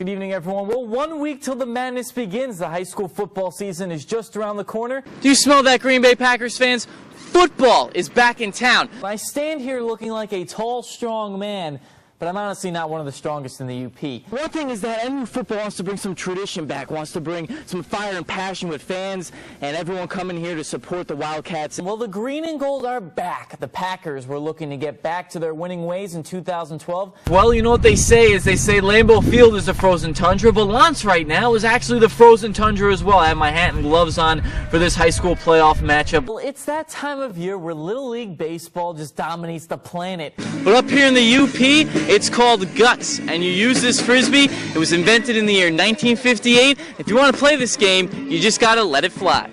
Good evening, everyone. Well, 1 week till the madness begins. The high school football season is just around the corner. Do you smell that, Green Bay Packers fans? Football is back in town. I stand here looking like a tall, strong man, but I'm honestly not one of the strongest in the UP. One thing is that NU football wants to bring some tradition back, wants to bring some fire and passion with fans and everyone coming here to support the Wildcats. Well, the green and gold are back. The Packers were looking to get back to their winning ways in 2012. Well, you know what they say Lambeau Field is the frozen tundra, but Lance right now is actually the frozen tundra as well. I have my hat and gloves on for this high school playoff matchup. Well, it's that time of year where Little League Baseball just dominates the planet. But up here in the UP, it's called guts, and you use this frisbee. It was invented in the year 1958. If you want to play this game, you just gotta let it fly.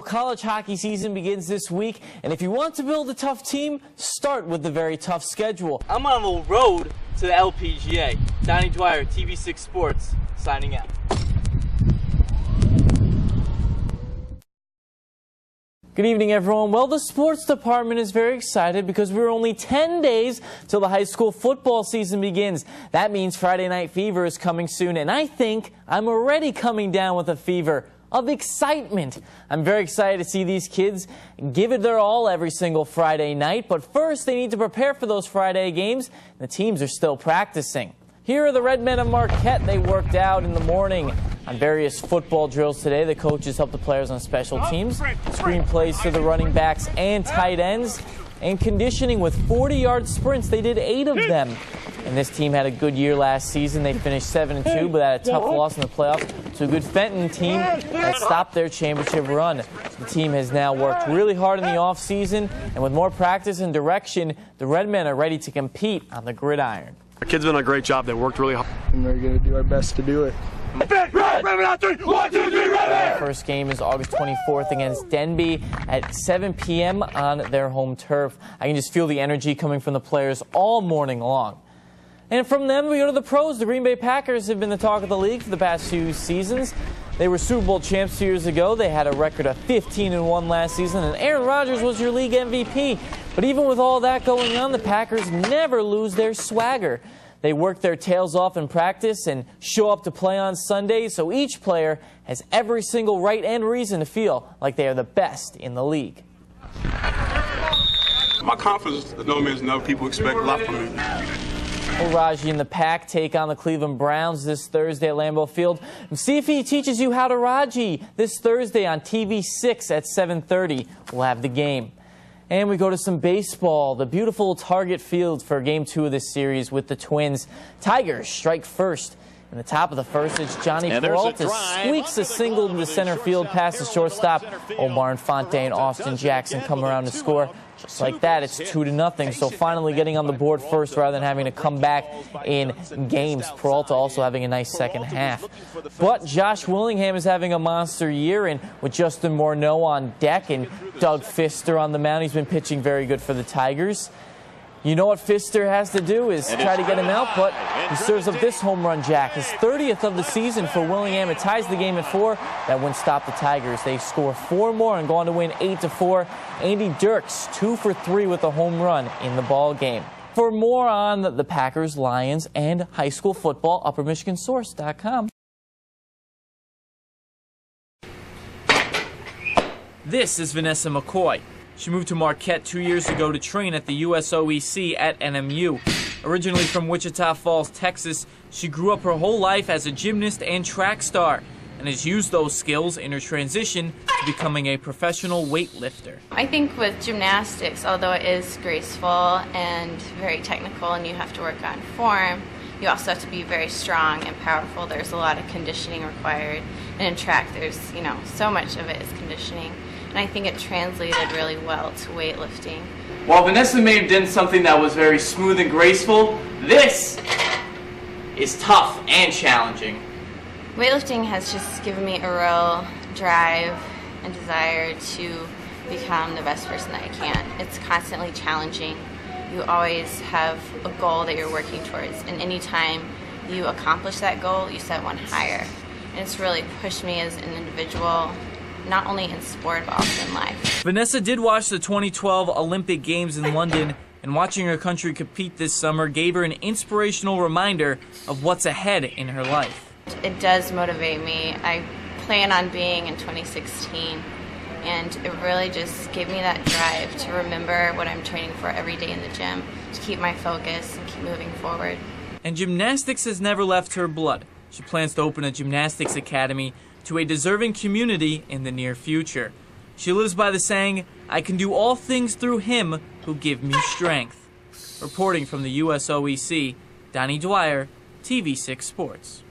College hockey season begins this week, and if you want to build a tough team, start with the very tough schedule. I'm on the road to the LPGA. Donnie Dwyer, TV6 Sports, signing out. Good evening, everyone. Well, the sports department is very excited because we're only 10 days till the high school football season begins. That means Friday Night Fever is coming soon, and I think I'm already coming down with a fever of excitement. I'm very excited to see these kids give it their all every single Friday night, but first they need to prepare for those Friday games. The teams are still practicing. Here are the Red Men of Marquette. They worked out in the morning on various football drills today. The coaches helped the players on special teams, screen plays to the running backs and tight ends, and conditioning with 40-yard sprints. They did 8 of them. And this team had a good year last season. They finished 7-2, but had a tough loss in the playoffs to a good Fenton team that stopped their championship run. The team has now worked really hard in the offseason, and with more practice and direction, the Red Men are ready to compete on the gridiron. The kids have done a great job. They worked really hard. And we're going to do our best to do it. The first game is August 24th against Denby at 7 p.m. on their home turf. I can just feel the energy coming from the players all morning long. And from them, we go to the pros. The Green Bay Packers have been the talk of the league for the past 2 seasons. They were Super Bowl champs 2 years ago. They had a record of 15-1 last season, and Aaron Rodgers was your league MVP. But even with all that going on, the Packers never lose their swagger. They work their tails off in practice and show up to play on Sunday, so each player has every single right and reason to feel like they are the best in the league. My confidence, no means no. People expect a lot from me. Well, Raji and the Pack take on the Cleveland Browns this Thursday at Lambeau Field. See if he teaches you how to Raji this Thursday on TV6 at 7:30. We'll have the game. And we go to some baseball. The beautiful Target Field for Game 2 of this series with the Twins. Tigers strike first. In the top of the first, it's Johnny Peralta squeaks a single into center field past the shortstop. Omar Infante and Austin Jackson come around to score. Just like that, it's 2-0. So finally getting on the board first rather than having to come back in games. Peralta also having a nice second half. But Josh Willingham is having a monster year, and with Justin Morneau on deck and Doug Fister on the mound, he's been pitching very good for the Tigers. You know what Fister has to do is try to get him out, but he serves up this home run jack. His 30th of the season for Willingham. It ties the game at 4. That wouldn't stop the Tigers. They score 4 more and go on to win 8-4. Andy Dirks 2 for 3 with a home run in the ball game. For more on the Packers, Lions, and high school football, UpperMichiganSource.com. This is Vanessa McCoy. She moved to Marquette 2 years ago to train at the USOEC at NMU. Originally from Wichita Falls, Texas, she grew up her whole life as a gymnast and track star and has used those skills in her transition to becoming a professional weightlifter. I think with gymnastics, although it is graceful and very technical and you have to work on form, you also have to be very strong and powerful. There's a lot of conditioning required. And in track, there's, so much of it is conditioning. And I think it translated really well to weightlifting. While Vanessa may have done something that was very smooth and graceful, this is tough and challenging. Weightlifting has just given me a real drive and desire to become the best person that I can. It's constantly challenging. You always have a goal that you're working towards, and anytime you accomplish that goal, you set one higher. And it's really pushed me as an individual, not only in sport, but also in life. Vanessa did watch the 2012 Olympic Games in London And watching her country compete this summer gave her an inspirational reminder of what's ahead in her life. It does motivate me. I plan on being in 2016, and it really just gave me that drive to remember what I'm training for every day in the gym, to keep my focus and keep moving forward. And gymnastics has never left her blood. She plans to open a gymnastics academy to a deserving community in the near future. She lives by the saying, "I can do all things through him who give me strength." Reporting from the USOEC, Donnie Dwyer, TV6 Sports.